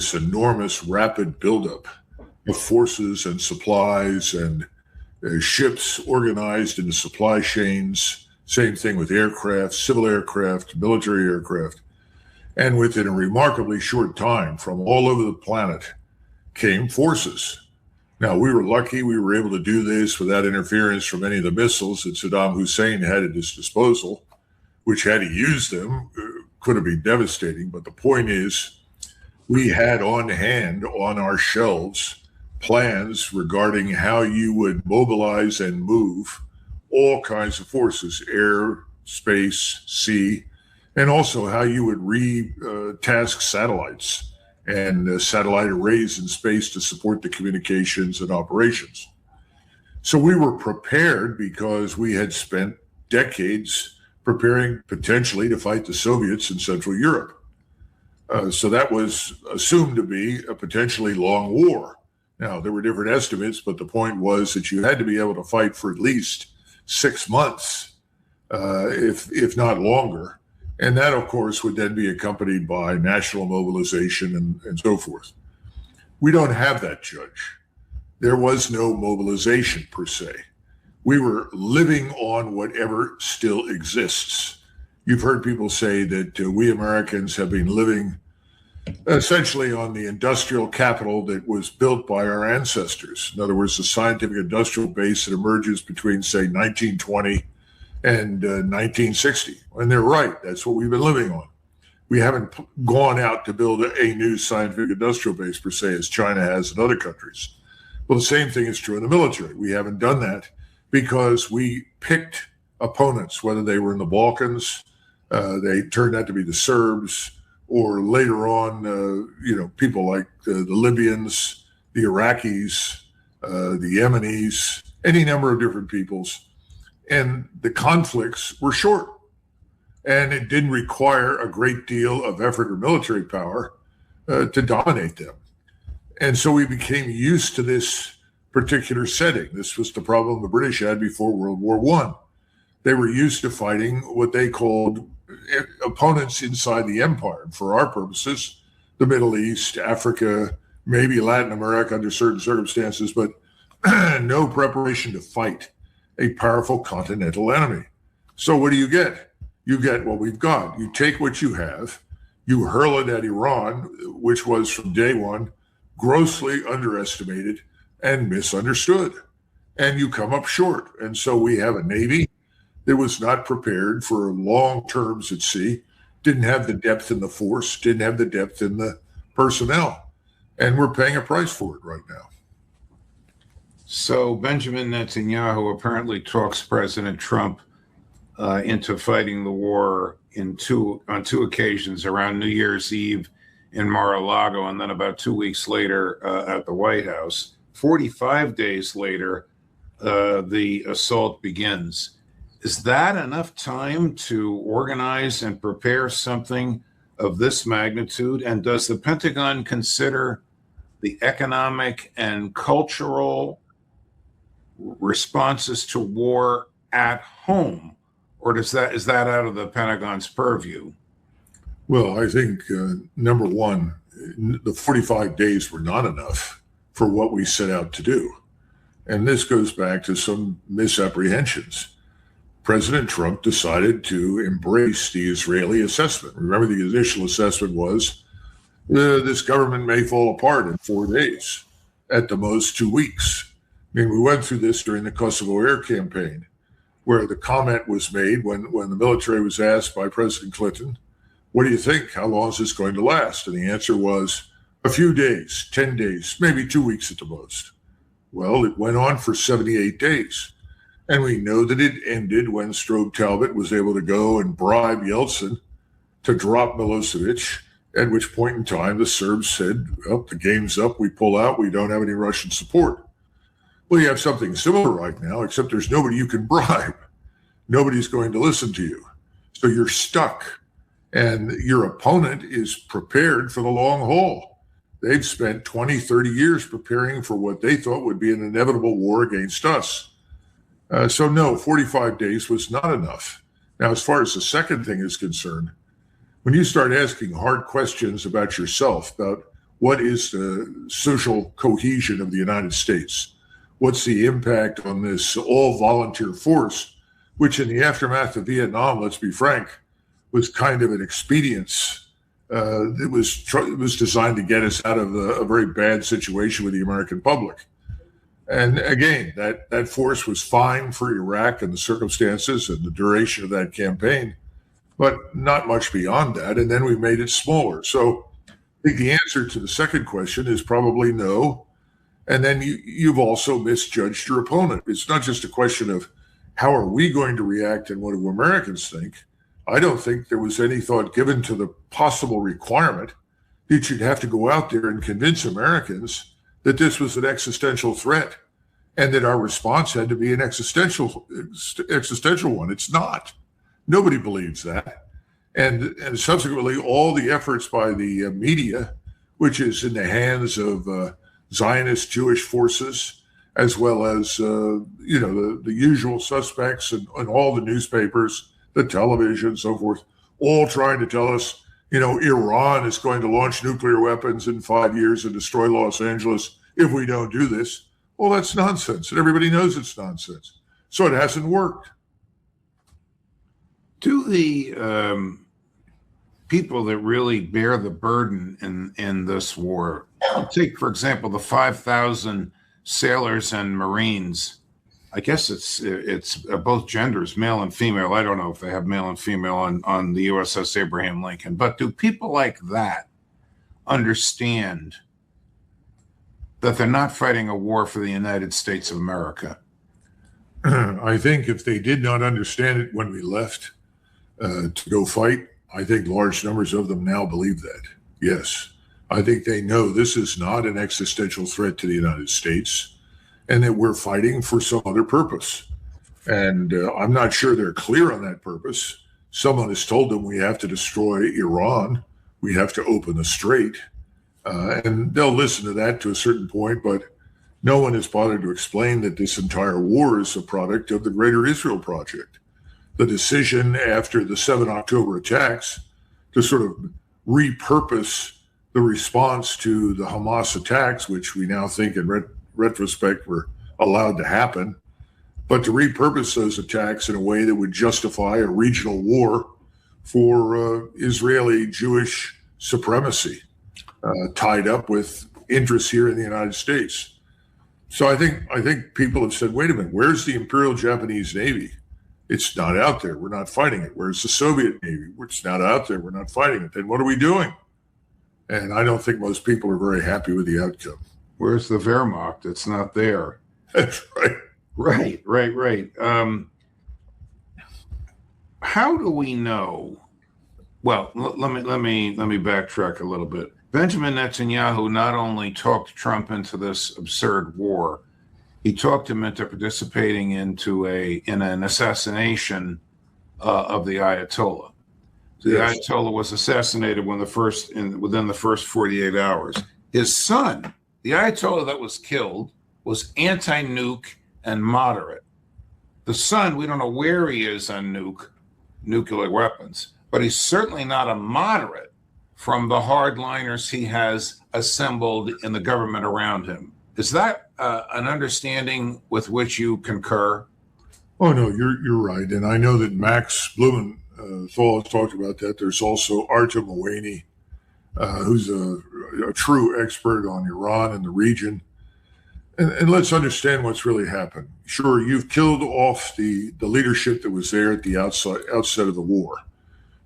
this enormous rapid buildup of forces and supplies and ships organized into supply chains. Same thing with aircraft, civil aircraft, military aircraft. And within a remarkably short time, from all over the planet came forces. Now, we were lucky we were able to do this without interference from any of the missiles that Saddam Hussein had at his disposal, which, had he used them, could have been devastating. But the point is, we had on hand, on our shelves, plans regarding how you would mobilize and move all kinds of forces, air, space, sea, and also how you would re-task satellites and satellite arrays in space to support the communications and operations. So we were prepared because we had spent decades preparing potentially to fight the Soviets in Central Europe. So that was assumed to be a potentially long war. Now, there were different estimates, but the point was that you had to be able to fight for at least 6 months, if not longer. And that, of course, would then be accompanied by national mobilization and so forth. We don't have that, Judge. There was no mobilization per se. We were living on whatever still exists. You've heard people say that we Americans have been living essentially on the industrial capital that was built by our ancestors. In other words, the scientific industrial base that emerges between, say, 1920 and 1960. And they're right. That's what we've been living on. We haven't gone out to build a new scientific industrial base per se, as China has in other countries. Well, the same thing is true in the military. We haven't done that because we picked opponents, whether they were in the Balkans, they turned out to be the Serbs, or later on, people like the Libyans, the Iraqis, the Yemenis, any number of different peoples. And the conflicts were short. And it didn't require a great deal of effort or military power to dominate them. And so we became used to this particular setting. This was the problem the British had before World War I. They were used to fighting what they called opponents inside the empire. And for our purposes, the Middle East, Africa, maybe Latin America under certain circumstances, but no preparation to fight a powerful continental enemy. So what do you get? You get what we've got. You take what you have, you hurl it at Iran, which was from day one grossly underestimated and misunderstood, and you come up short. And so we have a Navy that was not prepared for long terms at sea, didn't have the depth in the force, didn't have the depth in the personnel, and we're paying a price for it right now. So Benjamin Netanyahu apparently talks President Trump into fighting the war on two occasions, around New Year's Eve in Mar-a-Lago, and then about 2 weeks later at the White House. 45 days later, the assault begins. Is that enough time to organize and prepare something of this magnitude? And does the Pentagon consider the economic and cultural responses to war at home, or is that out of the Pentagon's purview? Well, I think, number one, the 45 days were not enough for what we set out to do. And this goes back to some misapprehensions. President Trump decided to embrace the Israeli assessment. Remember, the initial assessment was this government may fall apart in 4 days, at the most 2 weeks. I mean, we went through this during the Kosovo air campaign, where the comment was made when the military was asked by President Clinton, what do you think? How long is this going to last? And the answer was a few days, 10 days, maybe 2 weeks at the most. Well, it went on for 78 days. And we know that it ended when Strobe Talbot was able to go and bribe Yeltsin to drop Milosevic, at which point in time the Serbs said, well, the game's up, we pull out, we don't have any Russian support. Well, you have something similar right now, except there's nobody you can bribe. Nobody's going to listen to you. So you're stuck. And your opponent is prepared for the long haul. They've spent 20, 30 years preparing for what they thought would be an inevitable war against us. So no, 45 days was not enough. Now, as far as the second thing is concerned, when you start asking hard questions about yourself, about what is the social cohesion of the United States? What's the impact on this all-volunteer force, which in the aftermath of Vietnam, let's be frank, was kind of an expedience. It was designed to get us out of a very bad situation with the American public. And again, that force was fine for Iraq and the circumstances and the duration of that campaign, but not much beyond that. And then we made it smaller. So I think the answer to the second question is probably no. And then you've also misjudged your opponent. It's not just a question of how are we going to react and what do Americans think. I don't think there was any thought given to the possible requirement that you'd have to go out there and convince Americans that this was an existential threat and that our response had to be an existential one. It's not. Nobody believes that. And subsequently, all the efforts by the media, which is in the hands of Zionist Jewish forces, as well as the usual suspects and all the newspapers, the television, so forth, all trying to tell us, Iran is going to launch nuclear weapons in 5 years and destroy Los Angeles if we don't do this. Well, that's nonsense, and everybody knows it's nonsense. So it hasn't worked. Do the people that really bear the burden in this war, take, for example, the 5,000 sailors and Marines, I guess it's both genders, male and female. I don't know if they have male and female on the USS Abraham Lincoln, but do people like that understand that they're not fighting a war for the United States of America? I think if they did not understand it when we left to go fight, I think large numbers of them now believe that. Yes, I think they know this is not an existential threat to the United States and that we're fighting for some other purpose. And I'm not sure they're clear on that purpose. Someone has told them we have to destroy Iran. We have to open the strait. And they'll listen to that to a certain point, but no one has bothered to explain that this entire war is a product of the Greater Israel Project. The decision after the 7 October attacks to sort of repurpose the response to the Hamas attacks, which we now think in retrospect were allowed to happen, but to repurpose those attacks in a way that would justify a regional war for Israeli Jewish supremacy, tied up with interests here in the United States. So I think people have said, wait a minute, where's the Imperial Japanese Navy? It's not out there. We're not fighting it. Where's the Soviet Navy? It's not out there. We're not fighting it. Then what are we doing? And I don't think most people are very happy with the outcome. Where's the Wehrmacht? It's not there. That's right. Right. How do we know? Well, let me backtrack a little bit. Benjamin Netanyahu not only talked Trump into this absurd war, he talked him into participating in an assassination of the Ayatollah. The Ayatollah was assassinated within the first 48 hours. His son, the Ayatollah that was killed, was anti-nuke and moderate. The son, we don't know where he is on nuclear weapons, but he's certainly not a moderate from the hardliners he has assembled in the government around him. Is that an understanding with which you concur? Oh, no, you're right. And I know that Max Blumenthal has talked about that. There's also Artem Mowaini, who's a true expert on Iran and the region. And let's understand what's really happened. Sure, you've killed off the leadership that was there at the outset of the war.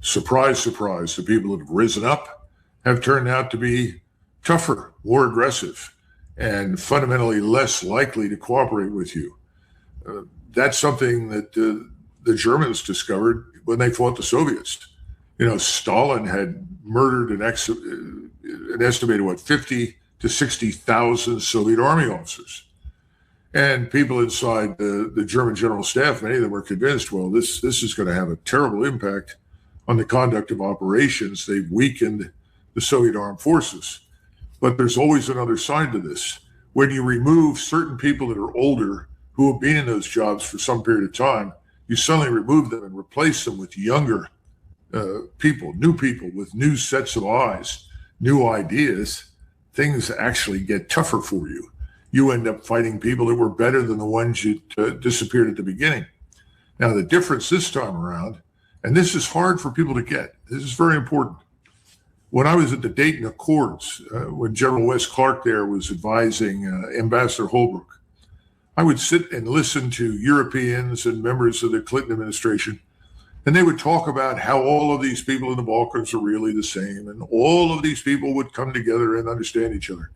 Surprise, surprise, the people that have risen up have turned out to be tougher, more aggressive, and fundamentally less likely to cooperate with you. That's something that the Germans discovered when they fought the Soviets. Stalin had murdered an estimated, 50 to 60,000 Soviet army officers. And people inside the German general staff, many of them were convinced, well, this is going to have a terrible impact on the conduct of operations. They've weakened the Soviet armed forces. But there's always another side to this. When you remove certain people that are older who have been in those jobs for some period of time, you suddenly remove them and replace them with younger people with new sets of eyes, new ideas. things actually get tougher for you. You end up fighting people that were better than the ones you disappeared at the beginning. Now, the difference this time around, and this is hard for people to get, this is very important. When I was at the Dayton Accords, when General Wes Clark there was advising Ambassador Holbrooke, I would sit and listen to Europeans and members of the Clinton administration, and they would talk about how all of these people in the Balkans are really the same, and all of these people would come together and understand each other.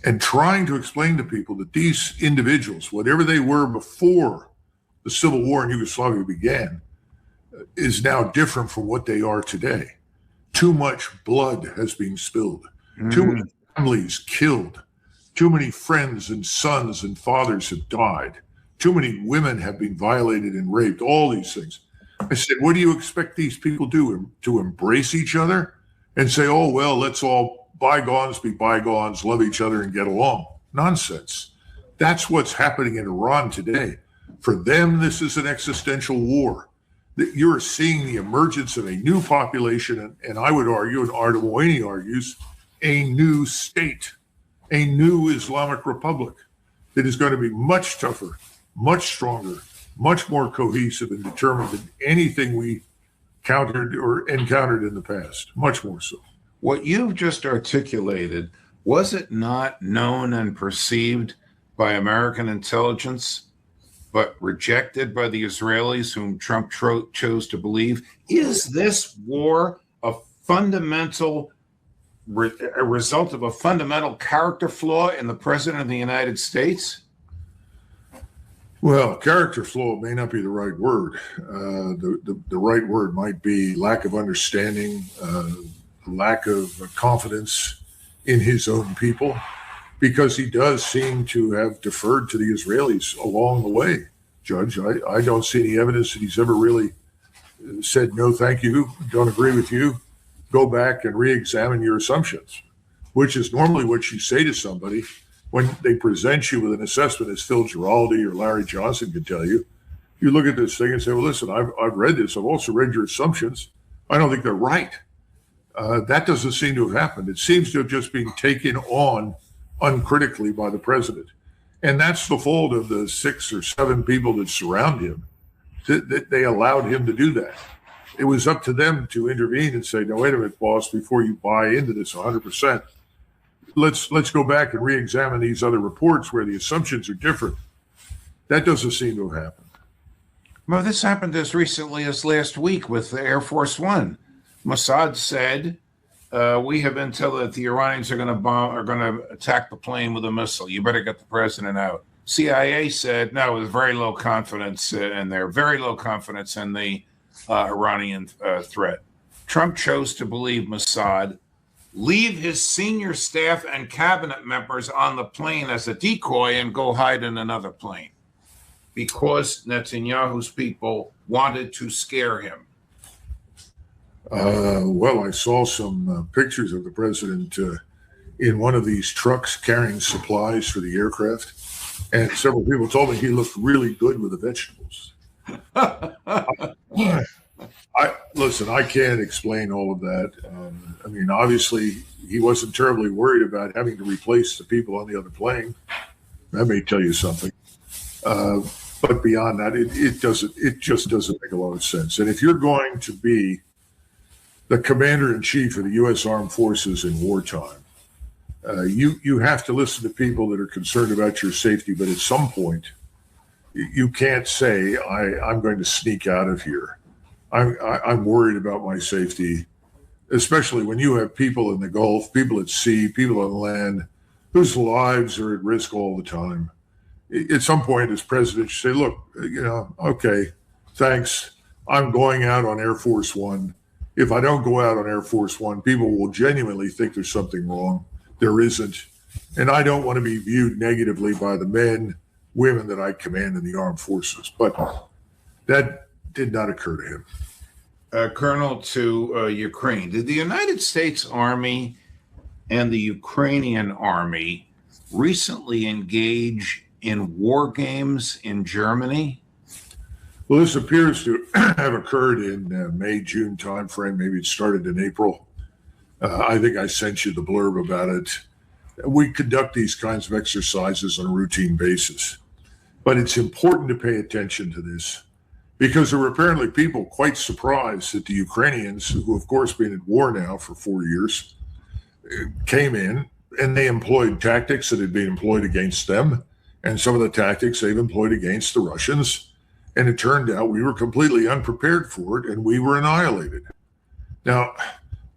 And trying to explain to people that these individuals, whatever they were before the civil war in Yugoslavia began, is now different from what they are today. Too much blood has been spilled. Too many families killed. Too many friends and sons and fathers have died. Too many women have been violated and raped, all these things. I said, what do you expect these people to embrace each other and say, oh, well, let's all bygones be bygones, love each other and get along? Nonsense. That's what's happening in Iran today. For them, this is an existential war. You're seeing the emergence of a new population, and I would argue, and Ardawani argues, a new state, a new Islamic Republic that is going to be much tougher, much stronger, much more cohesive and determined than anything we encountered in the past, much more so. What you've just articulated, was it not known and perceived by American intelligence, but rejected by the Israelis, whom Trump chose to believe? Is this war a result of a fundamental character flaw in the President of the United States? Well, character flaw may not be the right word. The right word might be lack of understanding, lack of confidence in his own people, because he does seem to have deferred to the Israelis along the way, Judge. I don't see any evidence that he's ever really said, no, thank you, don't agree with you, go back and re-examine your assumptions, which is normally what you say to somebody when they present you with an assessment, as Phil Giraldi or Larry Johnson could tell you. You look at this thing and say, well, listen, I've read this. I've also read your assumptions. I don't think they're right. That doesn't seem to have happened. It seems to have just been taken on uncritically by the president. And that's the fault of the 6 or 7 people that surround him, that they allowed him to do that. It was up to them to intervene and say, no, wait a minute, boss, before you buy into this 100%, let's go back and re-examine these other reports where the assumptions are different. That doesn't seem to have happened. Well, this happened as recently as last week with the Air Force One. Mossad said, we have intel that the Iranians are going to attack the plane with a missile. You better get the president out. CIA said, no, with very low confidence, and they're very low confidence in the Iranian threat. Trump chose to believe Mossad, leave his senior staff and cabinet members on the plane as a decoy and go hide in another plane because Netanyahu's people wanted to scare him. Well, I saw some pictures of the president in one of these trucks carrying supplies for the aircraft, and several people told me he looked really good with the vegetables. Listen, I can't explain all of that. I mean, obviously, he wasn't terribly worried about having to replace the people on the other plane. That may tell you something. But beyond that, it just doesn't make a lot of sense. And if you're going to be the commander-in-chief of the U.S. Armed Forces in wartime, you have to listen to people that are concerned about your safety. But at some point, you can't say, I'm going to sneak out of here. I'm worried about my safety, especially when you have people in the Gulf, people at sea, people on land, whose lives are at risk all the time. At some point, as president, you say, look, okay, thanks. I'm going out on Air Force One. If I don't go out on Air Force One, people will genuinely think there's something wrong. There isn't. And I don't want to be viewed negatively by the men, women that I command in the armed forces. But that did not occur to him. Colonel, to Ukraine, did the United States Army and the Ukrainian Army recently engage in war games in Germany? Well, this appears to have occurred in May, June timeframe. Maybe it started in April. I think I sent you the blurb about it. We conduct these kinds of exercises on a routine basis. But it's important to pay attention to this because there were apparently people quite surprised that the Ukrainians, who of course been at war now for 4 years, came in and they employed tactics that had been employed against them, and some of the tactics they've employed against the Russians. And it turned out we were completely unprepared for it, and we were annihilated. Now,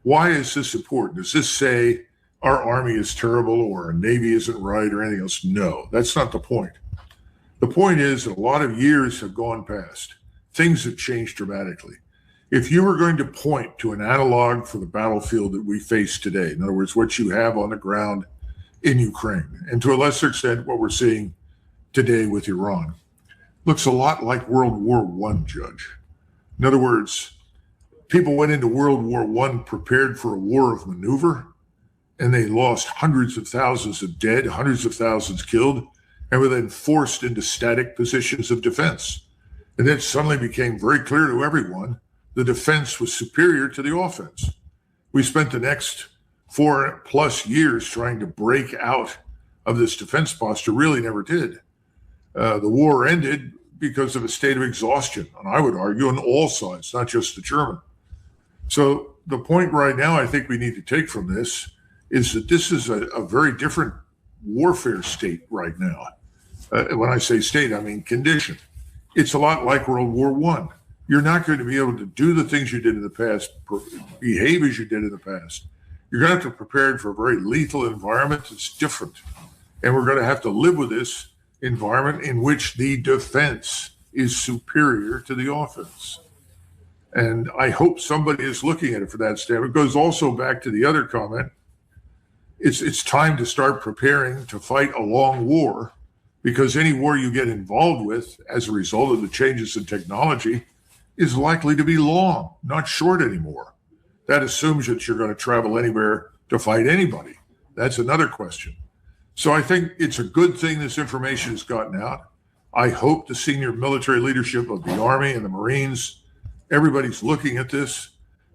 why is this important? Does this say our army is terrible or our navy isn't right or anything else? No, that's not the point. The point is that a lot of years have gone past. Things have changed dramatically. If you were going to point to an analog for the battlefield that we face today, in other words, what you have on the ground in Ukraine, and to a lesser extent, what we're seeing today with Iran, looks a lot like World War I, Judge. In other words, people went into World War I prepared for a war of maneuver, and they lost hundreds of thousands of dead, hundreds of thousands killed, and were then forced into static positions of defense. And then it suddenly became very clear to everyone the defense was superior to the offense. We spent the next 4+ years trying to break out of this defense posture, really never did. The war ended because of a state of exhaustion, and I would argue on all sides, not just the German. So the point right now I think we need to take from this is that this is a very different warfare state right now. When I say state, I mean condition. It's a lot like World War I. You're not going to be able to do the things you did in the past, behave as you did in the past. You're going to have to prepare for a very lethal environment that's different. And we're going to have to live with this environment in which the defense is superior to the offense. And I hope somebody is looking at it for that standpoint. It goes also back to the other comment. It's time to start preparing to fight a long war, because any war you get involved with as a result of the changes in technology is likely to be long, not short anymore. That assumes that you're going to travel anywhere to fight anybody. That's another question. So I think it's a good thing this information has gotten out. I hope the senior military leadership of the Army and the Marines, everybody's looking at this,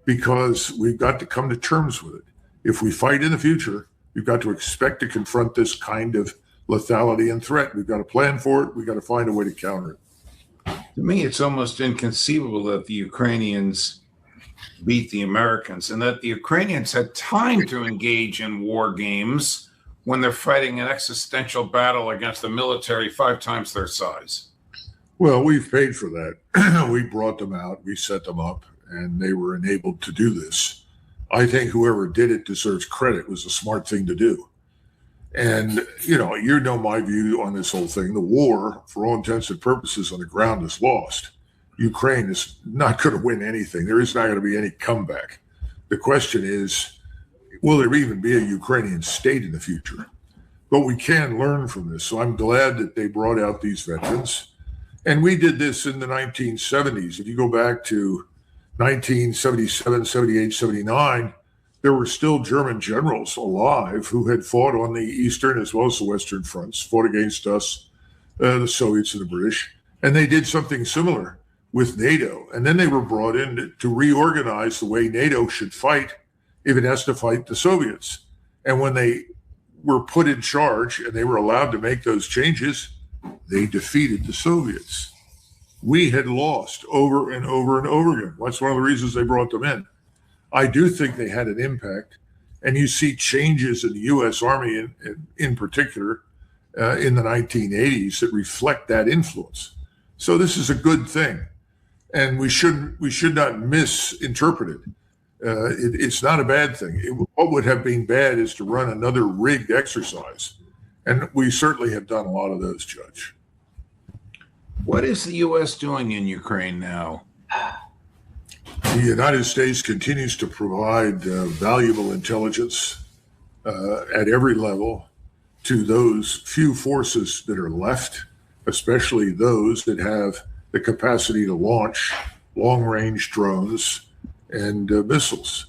because we've got to come to terms with it. If we fight in the future, we've got to expect to confront this kind of lethality and threat. We've got to plan for it. We've got to find a way to counter it. To me, it's almost inconceivable that the Ukrainians beat the Americans and that the Ukrainians had time to engage in war games when they're fighting an existential battle against a military 5 times their size. Well, we've paid for that. We brought them out, we set them up, and they were enabled to do this. I think whoever did it deserves credit. It was a smart thing to do. And, you know my view on this whole thing. The war, for all intents and purposes, on the ground is lost. Ukraine is not going to win anything. There is not going to be any comeback. The question is, will there even be a Ukrainian state in the future? But we can learn from this. So I'm glad that they brought out these veterans. And we did this in the 1970s. If you go back to 1977, 78, 79, there were still German generals alive who had fought on the Eastern as well as the Western fronts, fought against us, the Soviets and the British. And they did something similar with NATO. And then they were brought in to reorganize the way NATO should fight if it has to fight the Soviets. And when they were put in charge and they were allowed to make those changes, they defeated the Soviets. We had lost over and over and over again. That's one of the reasons they brought them in. I do think they had an impact, and you see changes in the U.S. Army in particular in the 1980s that reflect that influence. So this is a good thing, and we should not misinterpret it. It's not a bad thing. What would have been bad is to run another rigged exercise, and we certainly have done a lot of those, Judge. What is the U.S. doing in Ukraine now? The United States continues to provide valuable intelligence at every level to those few forces that are left, especially those that have the capacity to launch long-range drones and missiles.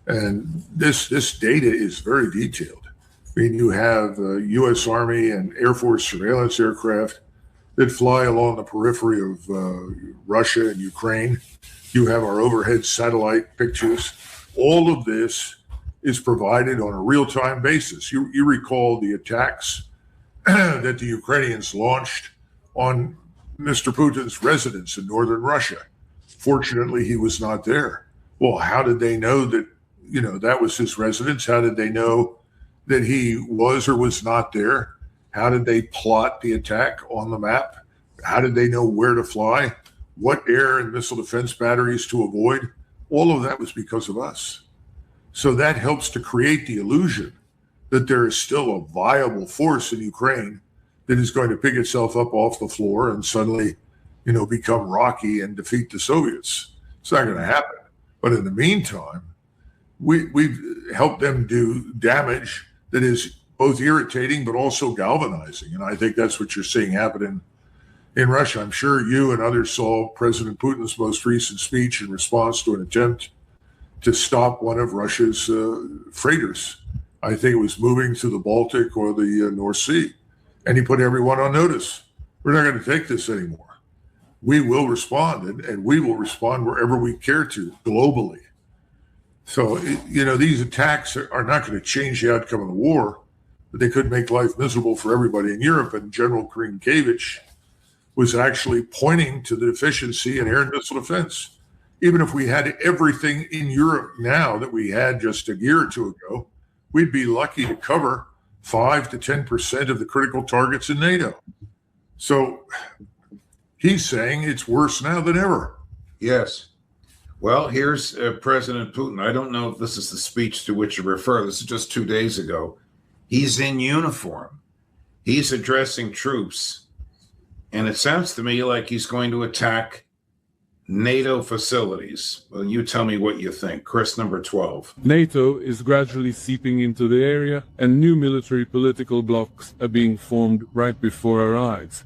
And this data is very detailed. I mean, you have U.S. Army and Air Force surveillance aircraft that fly along the periphery of Russia and Ukraine. You have our overhead satellite pictures. All of this is provided on a real-time basis. You recall the attacks that the Ukrainians launched on Mr. Putin's residence in northern Russia. Fortunately, he was not there. Well, how did they know that, that was his residence? How did they know that he was or was not there? How did they plot the attack on the map? How did they know where to fly? What air and missile defense batteries to avoid? All of that was because of us. So that helps to create the illusion that there is still a viable force in Ukraine that is going to pick itself up off the floor and suddenly, become Rocky and defeat the Soviets. It's not going to happen. But in the meantime, we've helped them do damage that is both irritating but also galvanizing. And I think that's what you're seeing happen in Russia. I'm sure you and others saw President Putin's most recent speech in response to an attempt to stop one of Russia's freighters. I think it was moving through the Baltic or the North Sea. And he put everyone on notice. We're not going to take this anymore. We will respond, and we will respond wherever we care to globally. So, these attacks are not going to change the outcome of the war, but they could make life miserable for everybody in Europe. And General Krinkevich was actually pointing to the deficiency in air and missile defense. Even if we had everything in Europe now that we had just a year or two ago, we'd be lucky to cover 5 to 10% of the critical targets in NATO. So he's saying it's worse now than ever. Yes. Well, here's President Putin. I don't know if this is the speech to which you refer. This is just 2 days ago. He's in uniform. He's addressing troops. And it sounds to me like he's going to attack NATO facilities. Well, you tell me what you think. Chris, number 12. NATO is gradually seeping into the area, and new military political blocs are being formed right before our eyes.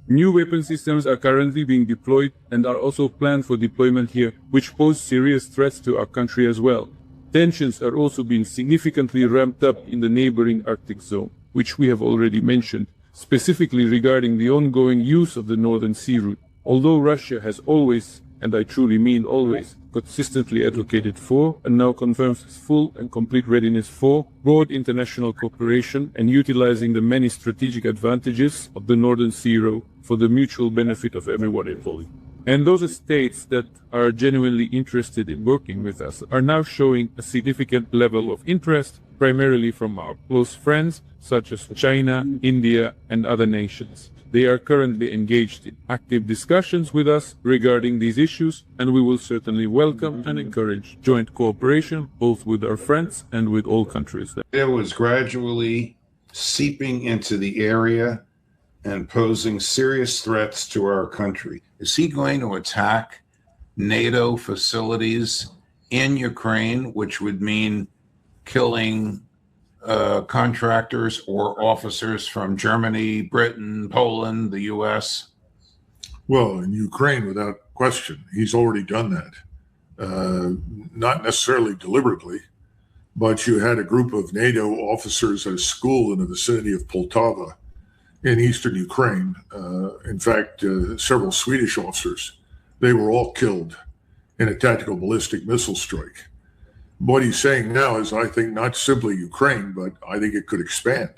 New weapon systems are currently being deployed and are also planned for deployment here, which pose serious threats to our country as well. Tensions are also being significantly ramped up in the neighboring Arctic zone, which we have already mentioned, specifically regarding the ongoing use of the Northern Sea route. Although Russia has always, and I truly mean always, consistently advocated for and now confirms its full and complete readiness for broad international cooperation and utilizing the many strategic advantages of the Northern Sea route for the mutual benefit of everyone involved. And those states that are genuinely interested in working with us are now showing a significant level of interest, primarily from our close friends such as China, India, and other nations. They are currently engaged in active discussions with us regarding these issues, and we will certainly welcome and encourage joint cooperation both with our friends and with all countries. It was gradually seeping into the area and posing serious threats to our country. Is he going to attack NATO facilities in Ukraine, which would mean killing contractors or officers from Germany, Britain, Poland, the U.S.? Well, in Ukraine, without question, he's already done that. Not necessarily deliberately, but you had a group of NATO officers at a school in the vicinity of Poltava in eastern Ukraine. In fact, several Swedish officers, they were all killed in a tactical ballistic missile strike. What he's saying now is, I think, not simply Ukraine, but I think it could expand.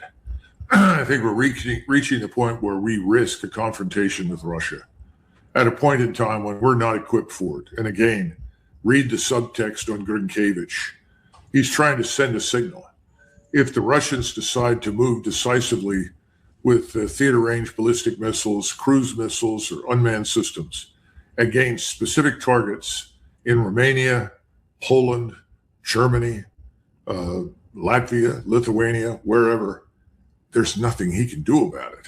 I think we're reaching the point where we risk a confrontation with Russia at a point in time when we're not equipped for it. And again, read the subtext on Grinkiewicz. He's trying to send a signal. If the Russians decide to move decisively with theater-range ballistic missiles, cruise missiles, or unmanned systems against specific targets in Romania, Poland, Germany, Latvia, Lithuania, wherever, there's nothing he can do about it.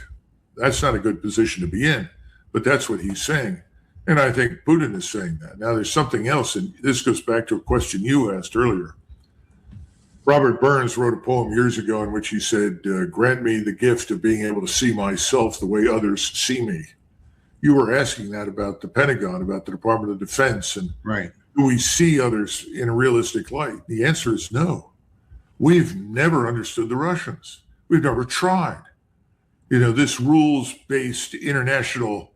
That's not a good position to be in, but that's what he's saying. And I think Putin is saying that. Now, there's something else, and this goes back to a question you asked earlier. Robert Burns wrote a poem years ago in which he said, grant me the gift of being able to see myself the way others see me. You were asking that about the Pentagon, about the Department of Defense, and right. Do we see others in a realistic light? The answer is no. We've never understood the Russians. We've never tried. This rules-based international